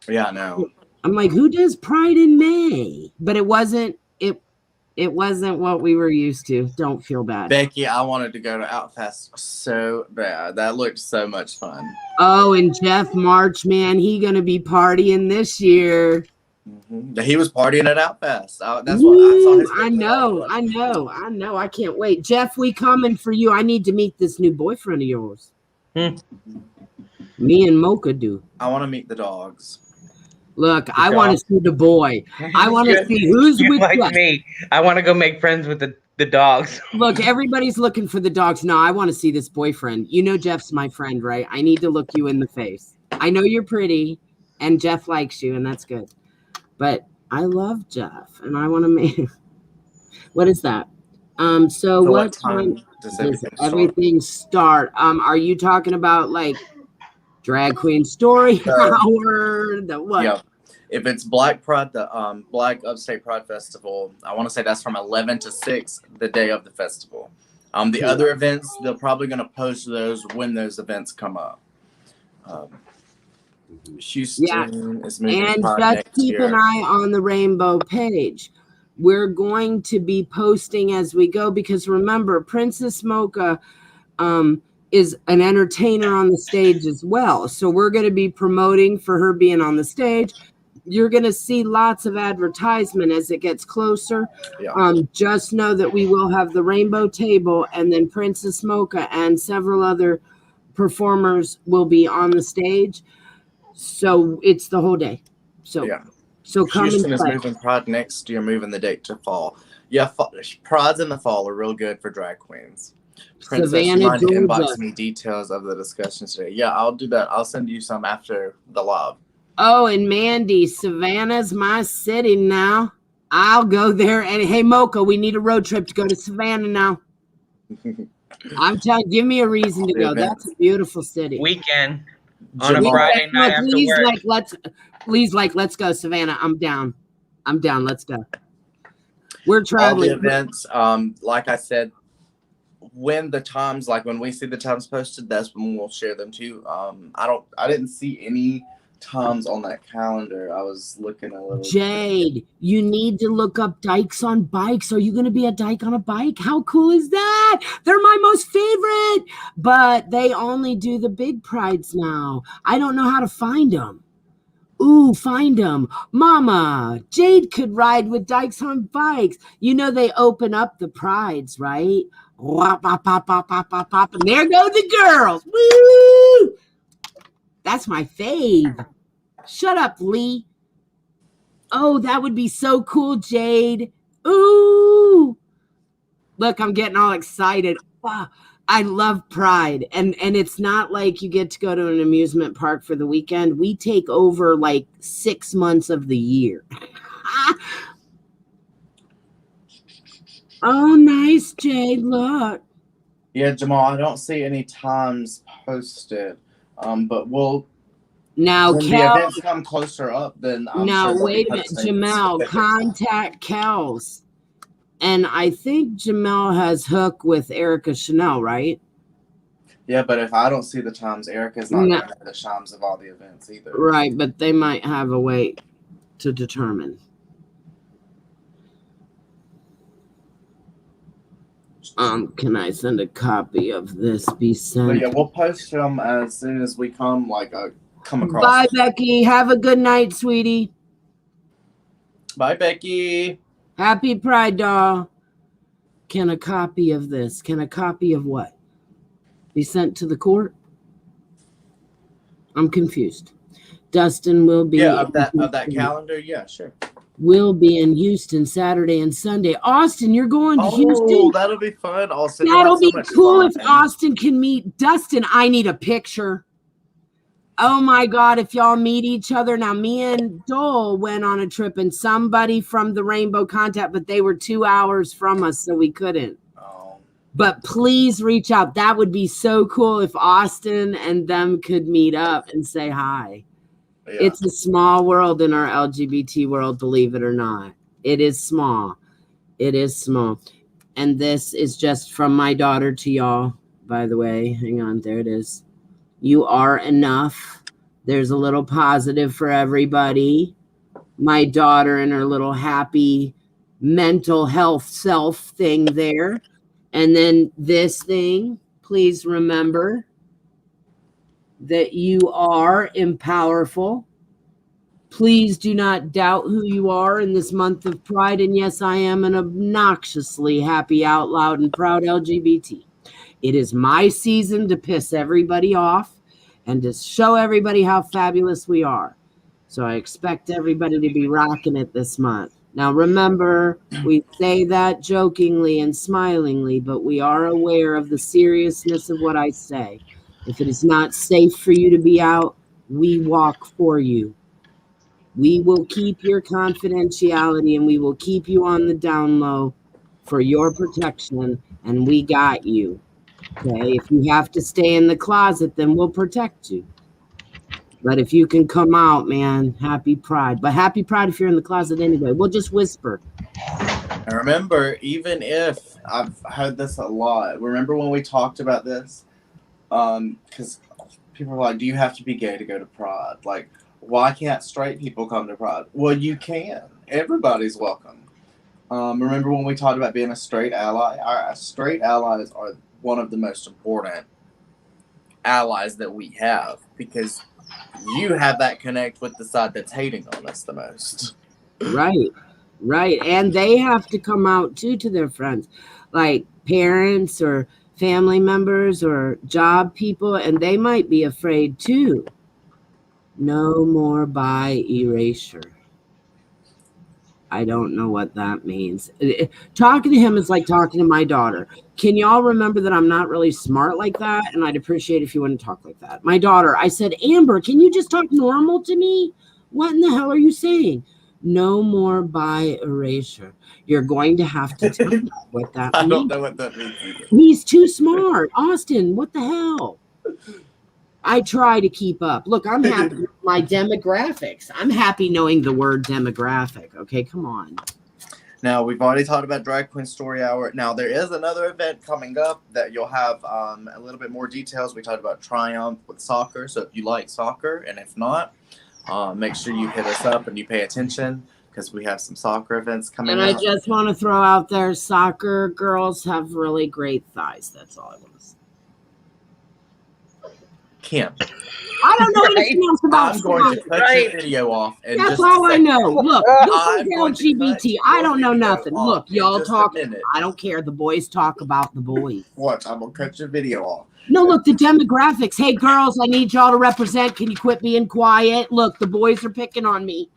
Yeah, no. I'm like, who does Pride in May? But it wasn't what we were used to. Don't feel bad. Becky, I wanted to go to Outfest so bad. That looked so much fun. Oh, and Jeff March, man, he gonna be partying this year. Mm-hmm. He was partying at Outfest. That's what I saw. His I know. I can't wait. Jeff, we coming for you. I need to meet this new boyfriend of yours. Me and Mocha do. I want to meet the dogs. Look, I want to see the boy. I want to see who's with like me. I want to go make friends with the dogs. Look, everybody's looking for the dogs. No, I want to see this boyfriend. You know Jeff's my friend, right? I need to look you in the face. I know you're pretty, and Jeff likes you, and that's good. But I love Jeff, and I want to make... What is that? So what time does everything start? Are you talking about, like, Drag Queen Story Hour? The what? Yeah. If it's Black Pride, the Black Upstate Pride Festival, I want to say that's from 11 to 6, the day of the festival. The other events, they're probably going to post those when those events come up. Houston is moving. And just keep an eye on the Rainbow page. We're going to be posting as we go because remember, Princess Mocha is an entertainer on the stage as well. So we're going to be promoting for her being on the stage. You're going to see lots of advertisement as it gets closer. Yeah. Just know that we will have the Rainbow Table and then Princess Mocha and several other performers will be on the stage. So it's the whole day. So, yeah. So come Houston and play. is moving Pride next year, moving the date to fall. Yeah, Prides in the fall are real good for drag queens. Princess, you Savannah, mind to Georgia. inbox me details of the discussion today? Yeah, I'll do that. I'll send you some after the live. Oh, and Mandy, Savannah's my city now. I'll go there. And hey, Mocha, we need a road trip to go to Savannah now. I'm telling, give me a reason to go. That's a beautiful city. Weekend on a Jamal. Friday night after work. Let's go, Savannah. I'm down. Let's go. We're All traveling. the events, like I said, when we see the times posted, that's when we'll share them too. I didn't see any times on that calendar. I was looking a little. Jade, you need to look up dykes on bikes. Are you going to be a dyke on a bike? How cool is that? They're my most favorite, but they only do the big prides now. I don't know how to find them. Ooh, find them. Mama, Jade could ride with dykes on bikes. You know they open up the prides, right? Wop, pop, pop, pop, pop, pop, pop, and there go the girls. Woo! That's my fave. Shut up, Lee. Oh, that would be so cool, Jade. Ooh. Look, I'm getting all excited. Wow. I love Pride. And it's not like you get to go to an amusement park for the weekend. We take over like 6 months of the year. Oh, nice, Jade. Look. Yeah, Jamal, I don't see any times posted. But when the events come closer up, then I'm sure wait a minute, Jamal, contact Kels. And I think Jamal has hook with Erica Chanel, right? Yeah, but if I don't see the times, Erica's not going to have the times of all the events either. Right, but they might have a way to determine. Can I send a copy of this? Be sent. But yeah, we'll post them as soon as we come across. Bye, Becky. Have a good night, sweetie. Bye, Becky. Happy Pride, doll. Can a copy of this? Can a copy of what? Be sent to the court? I'm confused. Dustin will be. Yeah, of that calendar. Yeah, sure. Will be in Houston Saturday and Sunday. Austin, you're going to Houston? Oh, that'll be fun. Austin, that'll be cool if Austin can meet Dustin. I need a picture. Oh my God, if y'all meet each other. Now, me and Dole went on a trip and somebody from the Rainbow Contact, but they were 2 hours from us, so we couldn't. Oh. But please reach out. That would be so cool if Austin and them could meet up and say hi. Yeah. It's a small world in our LGBT world, believe it or not. It is small. It is small. And this is just from my daughter to y'all, by the way. Hang on, there it is. You are enough. There's a little positive for everybody. My daughter and her little happy mental health self thing there. And then this thing, please remember that you are empowerful. Please do not doubt who you are in this month of Pride. And yes, I am an obnoxiously happy, out loud, and proud LGBT. It is my season to piss everybody off and to show everybody how fabulous we are. So I expect everybody to be rocking it this month. Now, remember, we say that jokingly and smilingly, but we are aware of the seriousness of what I say. If it is not safe for you to be out, we walk for you. We will keep your confidentiality and we will keep you on the down low for your protection, and we got you. Okay, if you have to stay in the closet, then we'll protect you. But if you can come out, man, happy Pride. But happy Pride if you're in the closet anyway. We'll just whisper. And remember, even if I've heard this a lot, remember when we talked about this? Because people are like, do you have to be gay to go to Pride? Like, why can't straight people come to Pride? Well, you can. Everybody's welcome. Remember when we talked about being a straight ally? Our straight allies are one of the most important allies that we have, because you have that connect with the side that's hating on us the most. Right. And they have to come out too to their friends, like parents or family members or job people, and they might be afraid too. No more bi erasure. I don't know what that means. Talking to him is like talking to my daughter. Can y'all remember that I'm not really smart like that? And I'd appreciate if you wouldn't talk like that. My daughter, I said, Amber, can you just talk normal to me? What in the hell are you saying? No more by erasure. You're going to have to tell me what that means. I don't know what that means either. He's too smart. Austin, what the hell? I try to keep up. Look, I'm happy with my demographics. I'm happy knowing the word demographic. Okay, come on. Now, we've already talked about Drag Queen Story Hour. Now, there is another event coming up that you'll have a little bit more details. We talked about Triumph with soccer. So if you like soccer, and if not, make sure you hit us up and you pay attention because we have some soccer events coming up. And I just want to throw out there, soccer girls have really great thighs. That's all I want to say. Kim. I don't know anything else about I'm going to cut your video off. And that's just all I know. Look, I'm this is LGBT. I don't know nothing. Look, y'all talk. I I don't care. The boys talk about the boys. What? I'm going to cut your video off. No, look, the demographics. Hey, girls, I need y'all to represent. Can you quit being quiet? Look, the boys are picking on me.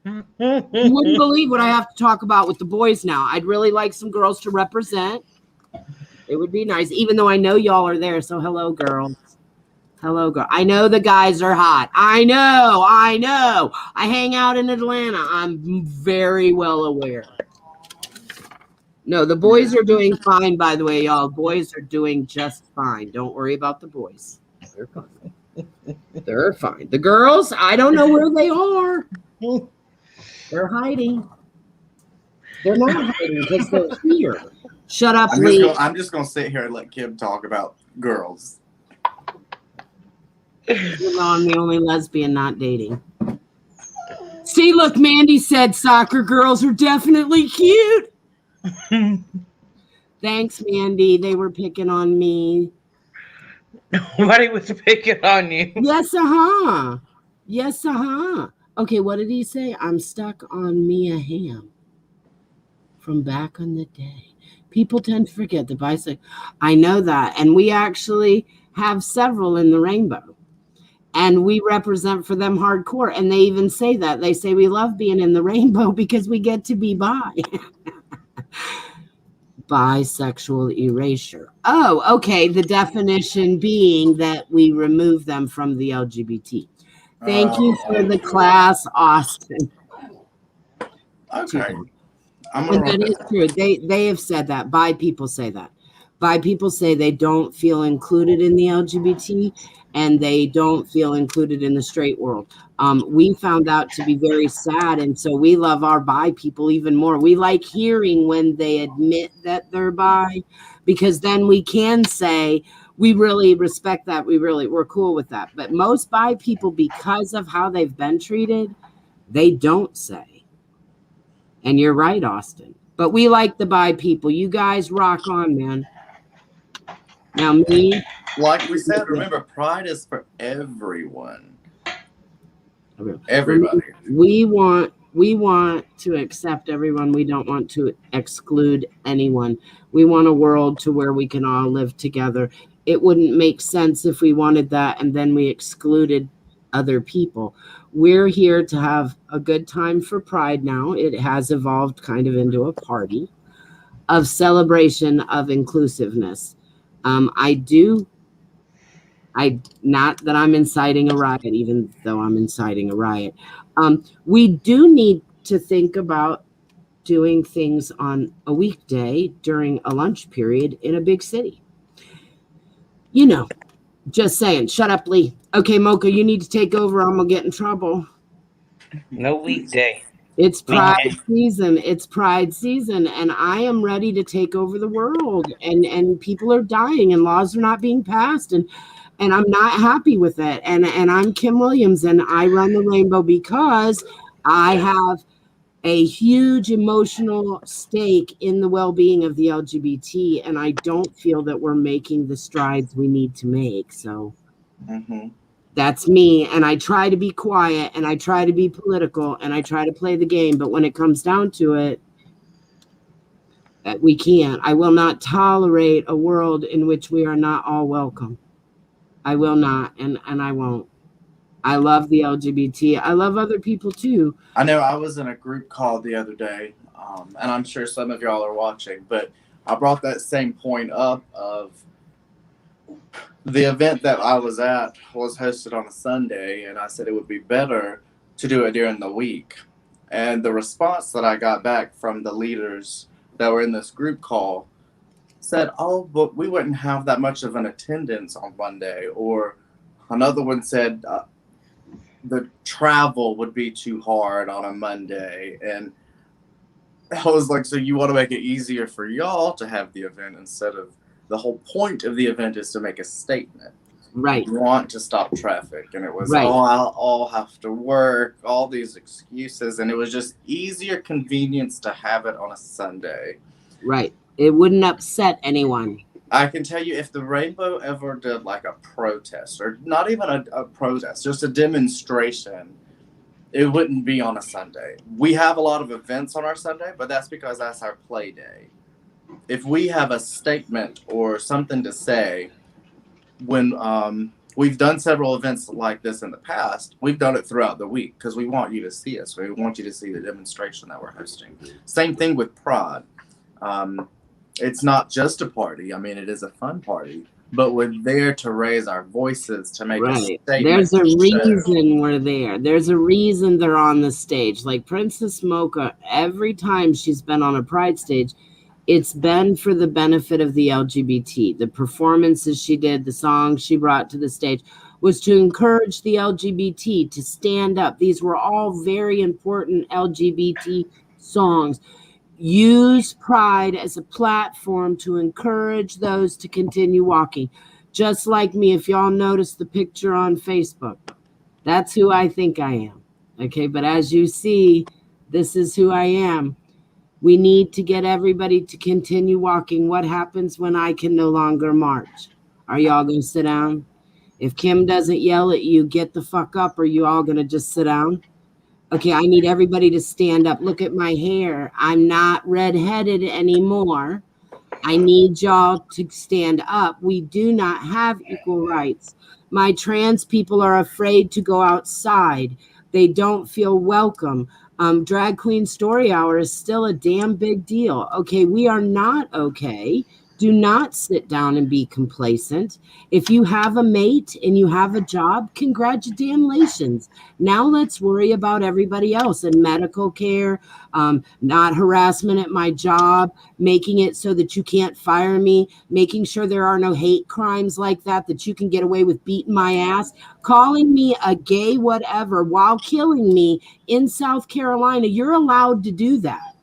You wouldn't believe what I have to talk about with the boys now. I'd really like some girls to represent. It would be nice, even though I know y'all are there. So hello, girls. Hello, girl. I know the guys are hot. I know. I hang out in Atlanta. I'm very well aware. No, the boys are doing fine, by the way, y'all. Boys are doing just fine. Don't worry about the boys. They're fine. They're fine. The girls, I don't know where they are. They're hiding. They're not hiding because they're here. Shut up, Lee. I'm just going to sit here and let Kim talk about girls. Even though I'm the only lesbian not dating. See, look, Mandy said soccer girls are definitely cute. Thanks, Mandy. They were picking on me. Nobody was picking on you. Yes, uh-huh. Yes, uh-huh. Okay, what did he say? I'm stuck on Mia Hamm from back in the day. People tend to forget the bisexual. I know that. And we actually have several in the rainbow. And we represent for them hardcore. And they even say that. They say we love being in the rainbow because we get to be bi. Bisexual erasure. Oh, okay. The definition being that we remove them from the LGBT. Thank you for the class, Austin. Okay. That is true. They have said that. Bi people say that. Bi people say they don't feel included in the LGBT and they don't feel included in the straight world. We found out to be very sad, and so we love our bi people even more. We like hearing when they admit that they're bi, because then we can say we really respect that. We're cool with that. But most bi people, because of how they've been treated, they don't say. And you're right, Austin. But we like the bi people. You guys rock on, man. Now me, like we said, remember, pride is for everyone. Everybody. We want to accept everyone. We don't want to exclude anyone. We want a world to where we can all live together. It wouldn't make sense if we wanted that and then we excluded other people. We're here to have a good time for Pride now. It has evolved kind of into a party of celebration of inclusiveness. Not that I'm inciting a riot, even though I'm inciting a riot. We do need to think about doing things on a weekday during a lunch period in a big city. You know, just saying. Shut up, Lee. Okay, Mocha, you need to take over. I'm going to get in trouble. No weekday. It's Pride season. It's Pride season, and I am ready to take over the world. And people are dying, and laws are not being passed, and I'm not happy with it. And I'm Kim Williams, and I run the Rainbow because I have a huge emotional stake in the well-being of the LGBT, and I don't feel that we're making the strides we need to make. So. That's me, and I try to be quiet, and I try to be political, and I try to play the game, but when it comes down to it, we can't. I will not tolerate a world in which we are not all welcome. I will not, and I won't. I love the LGBT. I love other people too. I know I was in a group call the other day, and I'm sure some of y'all are watching, but I brought that same point up of the event that I was at was hosted on a Sunday, and I said it would be better to do it during the week. And the response that I got back from the leaders that were in this group call said, "Oh, but we wouldn't have that much of an attendance on Monday." Or another one said, the travel would be too hard on a Monday. And I was like, so you want to make it easier for y'all to have the event instead of the whole point of the event is to make a statement. Right. You want to stop traffic. And it was, Right. oh, I'll have to work, all these excuses. And it was just easier convenience to have it on a Sunday. Right. It wouldn't upset anyone. I can tell you if the Rainbow ever did like a protest, or not even a protest, just a demonstration, it wouldn't be on a Sunday. We have a lot of events on our Sunday, but that's because that's our play day. If we have a statement or something to say, when we've done several events like this in the past, we've done it throughout the week because we want you to see us. We want you to see the demonstration that we're hosting. Same thing with Pride. It's not just a party. I mean, it is a fun party, but we're there to raise our voices, to make a statement. There's a reason we're there. There's a reason they're on the stage. Like Princess Mocha, every time she's been on a Pride stage, it's been for the benefit of the LGBT. The performances she did, the songs she brought to the stage was to encourage the LGBT to stand up. These were all very important LGBT songs. Use Pride as a platform to encourage those to continue walking. Just like me, if y'all notice the picture on Facebook, that's who I think I am. Okay, but as you see, this is who I am. We need to get everybody to continue walking. What happens when I can no longer march? Are y'all going to sit down? If Kim doesn't yell at you, get the fuck up, are you all going to just sit down? Okay, I need everybody to stand up. Look at my hair. I'm not redheaded anymore. I need y'all to stand up. We do not have equal rights. My trans people are afraid to go outside. They don't feel welcome. Drag Queen Story Hour is still a damn big deal. Okay, we are not okay. Do not sit down and be complacent. If you have a mate and you have a job, congratulations. Now let's worry about everybody else and medical care, not harassment at my job, making it so that you can't fire me, making sure there are no hate crimes like that you can get away with beating my ass, calling me a gay whatever while killing me in South Carolina. You're allowed to do that.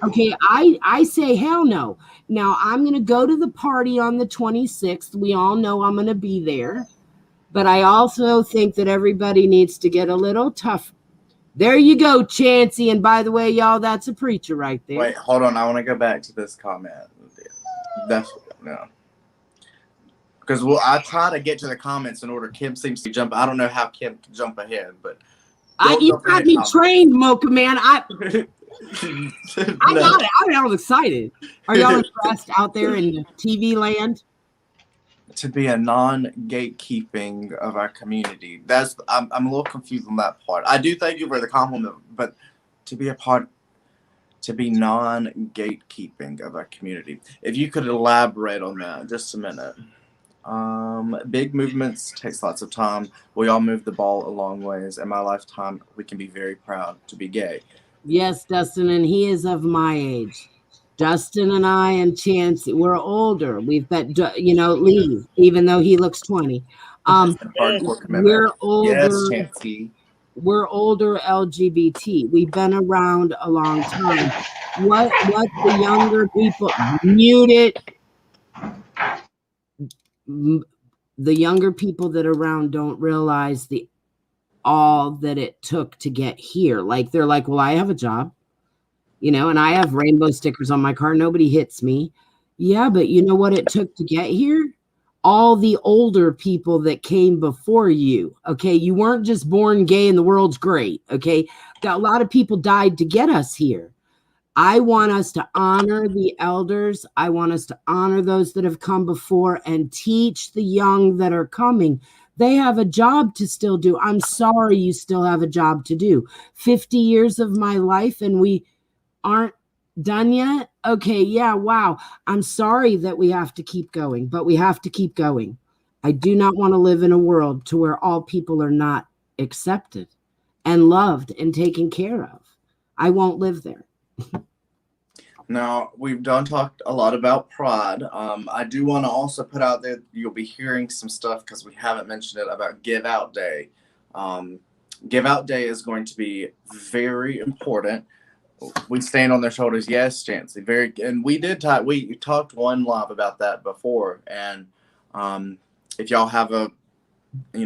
Okay, I say hell no. Now, I'm going to go to the party on the 26th. We all know I'm going to be there. But I also think that everybody needs to get a little tough. There you go, Chancey. And by the way, y'all, that's a preacher right there. Wait, hold on. I want to go back to this comment. That's no. Because I try to get to the comments in order. Kim seems to jump. I don't know how Kim can jump ahead, but you got me trained, Mocha Man. I got it. I'm excited. Are y'all impressed out there in TV land? To be a non-gatekeeping of our community. I'm a little confused on that part. I do thank you for the compliment, but to be non-gatekeeping of our community. If you could elaborate on that just a minute. Big movements takes lots of time. We all move the ball a long ways. In my lifetime, we can be very proud to be gay. Yes, Dustin, and he is of my age. Dustin and I and Chancey, we're older. We've got, Lee, even though he looks 20. We're older. Yes, Chancey. We're older LGBT. We've been around a long time. What the younger people, mute it. The younger people that are around don't realize all that it took to get here. Like, they're like, well, I have a job, and I have rainbow stickers on my car. Nobody hits me. Yeah, but you know what it took to get here? All the older people that came before you. Okay, you weren't just born gay and the world's great. Okay, a lot of people died to get us here. I want us to honor the elders. I want us to honor those that have come before and teach the young that are coming They have a job to still do. I'm sorry you still have a job to do. 50 years of my life and we aren't done yet? Okay, yeah, wow. I'm sorry that we have to keep going, but we have to keep going. I do not want to live in a world to where all people are not accepted and loved and taken care of. I won't live there. Now, we've talked a lot about Pride. I do want to also put out there, you'll be hearing some stuff because we haven't mentioned it about Give Out Day. Give Out Day is going to be very important. We stand on their shoulders, yes, Chancey. And we talked one live about that before. And if y'all have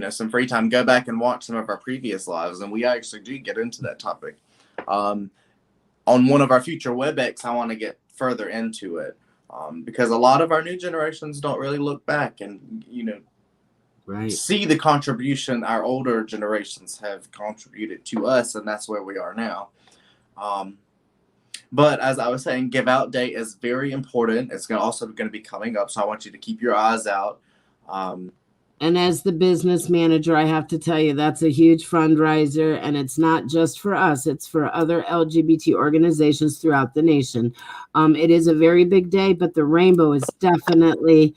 some free time, go back and watch some of our previous lives, and we actually do get into that topic. On one of our future WebEx, I want to get further into it because a lot of our new generations don't really look back and, see the contribution our older generations have contributed to us, and that's where we are now. But as I was saying, Give Out Day is very important. It's also going to be coming up, so I want you to keep your eyes out. And as the business manager, I have to tell you, that's a huge fundraiser, and it's not just for us. It's for other LGBT organizations throughout the nation. It is a very big day, but the Rainbow is definitely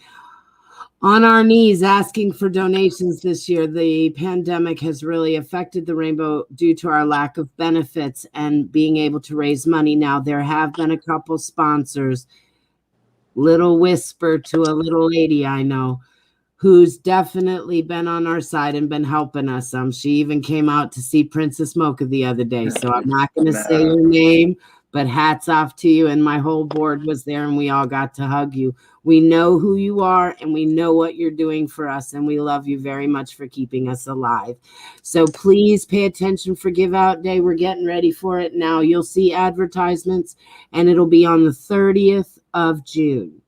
on our knees asking for donations this year. The pandemic has really affected the Rainbow due to our lack of benefits and being able to raise money. Now, there have been a couple sponsors, little whisper to a little lady I know, who's definitely been on our side and been helping us. She even came out to see Princess Mocha the other day. So I'm not going to say your name, but hats off to you. And my whole board was there and we all got to hug you. We know who you are and we know what you're doing for us. And we love you very much for keeping us alive. So please pay attention for Give Out Day. We're getting ready for it now. You'll see advertisements and it'll be on the 30th of June.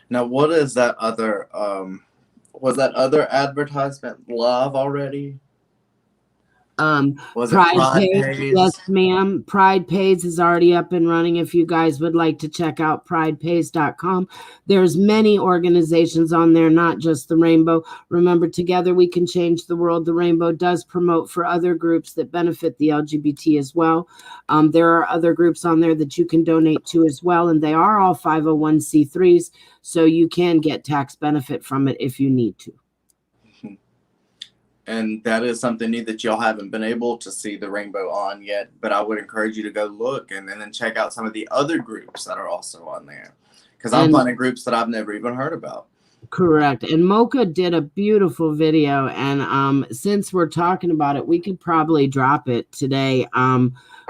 Now, what is that other... was that other advertisement live already? Was Pride it Page? Yes, ma'am. Pride Page is already up and running. If you guys would like to check out pridepage.com, there's many organizations on there, not just the Rainbow. Remember, together we can change the world. The Rainbow does promote for other groups that benefit the LGBT as well. There are other groups on there that you can donate to as well, and they are all 501c3s, so you can get tax benefit from it if you need to. And that is something new that y'all haven't been able to see the Rainbow on yet, but I would encourage you to go look and then check out some of the other groups that are also on there, because I'm finding groups that I've never even heard about. Correct. And Mocha did a beautiful video, and since we're talking about it, we could probably drop it today.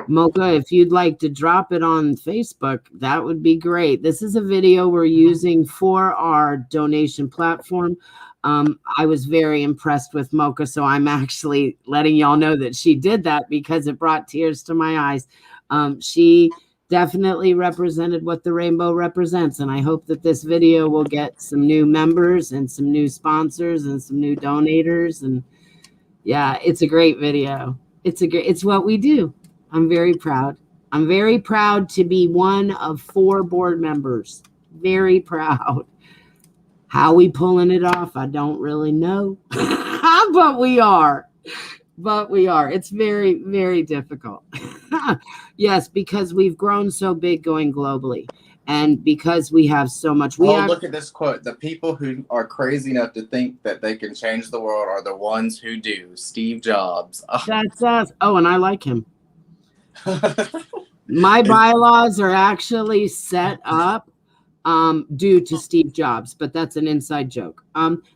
Mocha, if you'd like to drop it on Facebook, that would be great. This is a video we're using for our donation platform. I was very impressed with Mocha, so I'm actually letting y'all know that she did that because it brought tears to my eyes. She definitely represented what the Rainbow represents, and I hope that this video will get some new members and some new sponsors and some new donators. And yeah, it's a great video. It's what we do. I'm very proud. I'm very proud to be one of 4 board members. Very proud. How we pulling it off, I don't really know, but we are. It's very, very difficult. Yes, because we've grown so big going globally, and because we have so much. Look at this quote. The people who are crazy enough to think that they can change the world are the ones who do. Steve Jobs. That's us. Oh, and I like him. My bylaws are actually set up due to Steve Jobs, but that's an inside joke.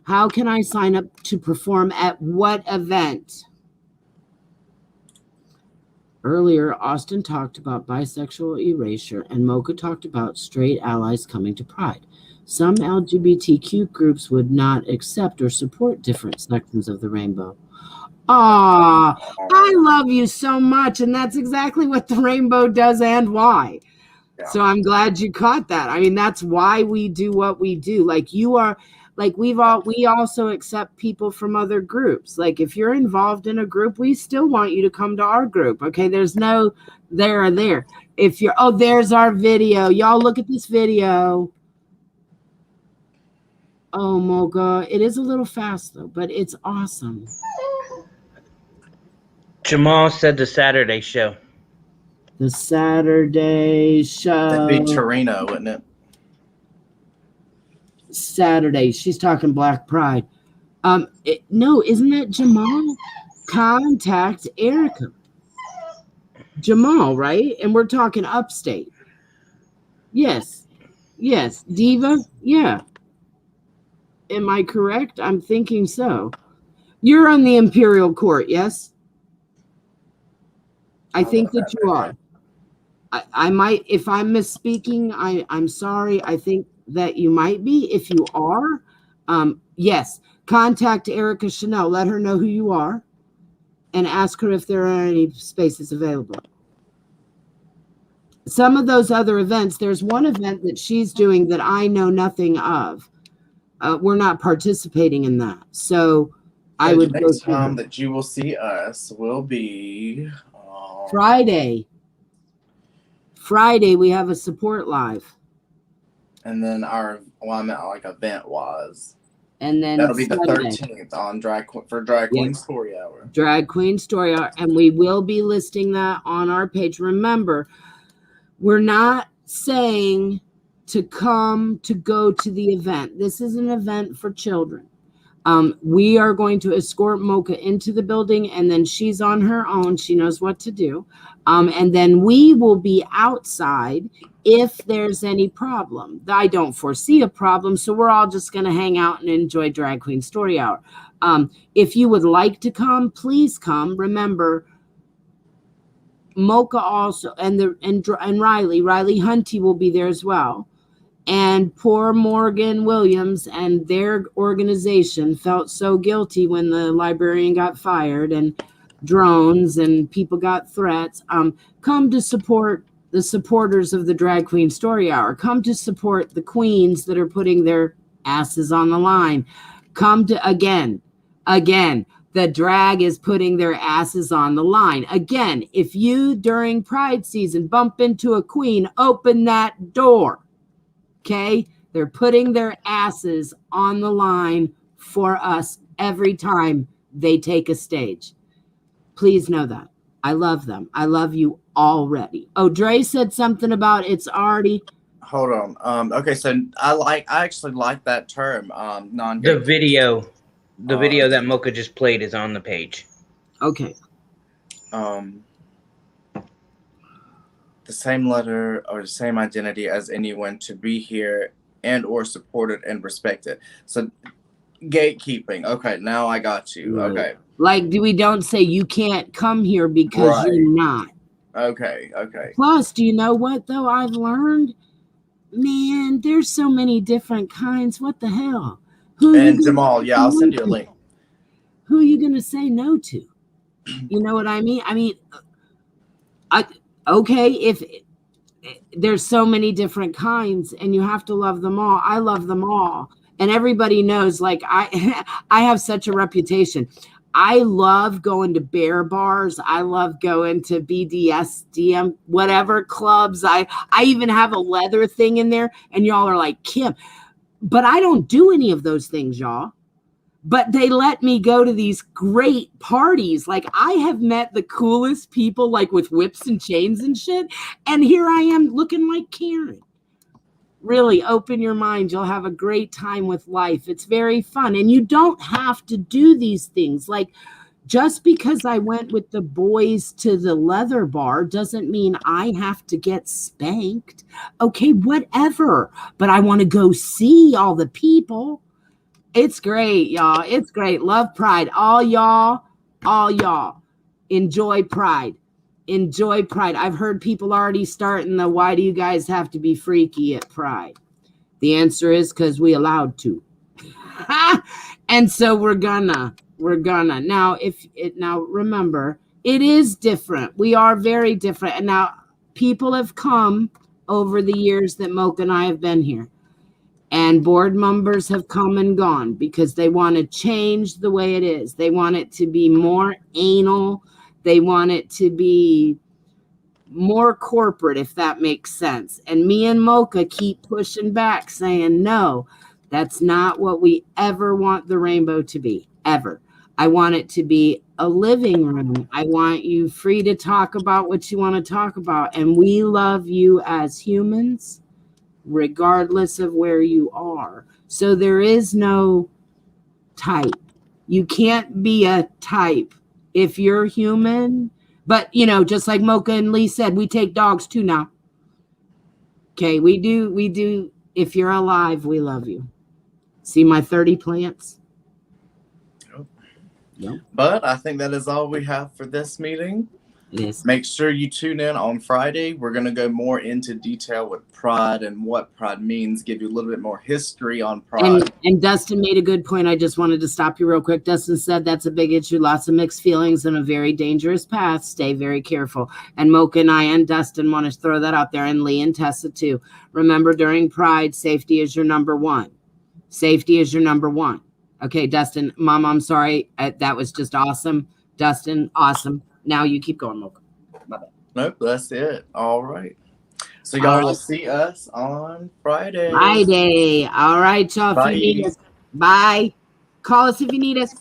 How can I sign up to perform at what event? Earlier, Austin talked about bisexual erasure, and Mocha talked about straight allies coming to Pride. Some LGBTQ groups would not accept or support different sections of the Rainbow. Aw, I love you so much, and that's exactly what the Rainbow does and why. Yeah. So I'm glad you caught that. I mean, that's why we do what we do. Like you are, like we also accept people from other groups. Like if you're involved in a group, we still want you to come to our group. Okay, there's no there or there. If you're, oh, there's our video. Y'all look at this video. Oh, Mocha, it is a little fast though, but it's awesome. Jamal said the Saturday show. The Saturday That'd be show. Torino, wouldn't it? Saturday. She's talking Black Pride. No, isn't that Jamal? Contact Erica. Jamal, right? And we're talking upstate. Yes. Yes. Diva? Yeah. Am I correct? I'm thinking so. You're on the Imperial Court, yes? I think that you are. I might, if I'm misspeaking, I'm sorry. I think that you might be. If you are, yes, contact Erica Chanel. Let her know who you are and ask her if there are any spaces available. Some of those other events, there's one event that she's doing that I know nothing of. We're not participating in that. So I would the go next to time that you will see us will be Friday. Friday, we have a support live. And then I meant like event wise. And then that'll be Sunday, the 13th on Drag Queen Story Hour. Drag Queen Story Hour. And we will be listing that on our page. Remember, we're not saying to go to the event. This is an event for children. We are going to escort Mocha into the building, and then she's on her own. She knows what to do. And then we will be outside if there's any problem. I don't foresee a problem, so we're all just going to hang out and enjoy Drag Queen Story Hour. If you would like to come, please come. Remember, Mocha also, and Riley Hunty will be there as well. And poor Morgan Williams and their organization felt so guilty when the librarian got fired and drones and people got threats. Come to support the supporters of the Drag Queen Story Hour. Come to support the queens that are putting their asses on the line. Come to, again, the drag is putting their asses on the line. Again, if you during Pride season bump into a queen, open that door. Okay, they're putting their asses on the line for us every time they take a stage. Please know that. I love them. I love you already. Oh, Dre said something about it's already. Hold on. Okay, so I actually like that term. The video that Mocha just played is on the page. Okay. The same letter or the same identity as anyone to be here and or supported and respected. So gatekeeping. Okay, now I got you. Right. Okay. Like we don't say you can't come here because you're not. Okay. Plus, do you know what though I've learned? Man, there's so many different kinds. What the hell? And Jamal, yeah, I'll send you a link. Who are you gonna say no to? You know what I mean? Okay, if there's so many different kinds and you have to love them all. I love them all. And everybody knows, like, I have such a reputation. I love going to bear bars. I love going to BDSM, whatever clubs. I even have a leather thing in there. And y'all are like, Kim, but I don't do any of those things, y'all. But they let me go to these great parties. Like, I have met the coolest people, like with whips and chains and shit. And here I am looking like Karen. Really open your mind. You'll have a great time with life. It's very fun. And you don't have to do these things. Like, just because I went with the boys to the leather bar doesn't mean I have to get spanked. Okay, whatever. But I want to go see all the people. It's great, y'all. It's great. Love Pride. All y'all. Enjoy Pride. Enjoy Pride. I've heard people already starting the why do you guys have to be freaky at Pride? The answer is because we allowed to. And so we're gonna. Now, remember, it is different. We are very different. And now people have come over the years that Mocha and I have been here. And board members have come and gone because they want to change the way it is. They want it to be more anal. They want it to be more corporate, if that makes sense. And me and Mocha keep pushing back, saying, no, That's not what we ever want the rainbow to be, ever. I want it to be a living room. I want you free to talk about what you want to talk about. And we love you as humans, regardless of where you are. So there is no type. You can't be a type if you're human. But, you know, just like Mocha and Lee said, we take dogs too now. Okay, we do. If you're alive, we love you. See my 30 plants? Yep. But I think that is all we have for this meeting. It is. Make sure you tune in on Friday. We're going to go more into detail with pride and what pride means, give you a little bit more history on pride. And Dustin made a good point. I just wanted to stop you real quick. Dustin said that's a big issue, lots of mixed feelings and a very dangerous path. Stay very careful. And Mocha and I and Dustin want to throw that out there, and Lee and Tessa too. Remember, during pride, safety is your number one. Safety is your number one. Okay, Dustin, Mom, I'm sorry. That was just awesome. Dustin, awesome. Now you keep going, Mocha. Bye-bye. Nope, that's it. All right. So y'all will see us on Friday. Friday. All right, y'all. If you need us, bye. Call us if you need us.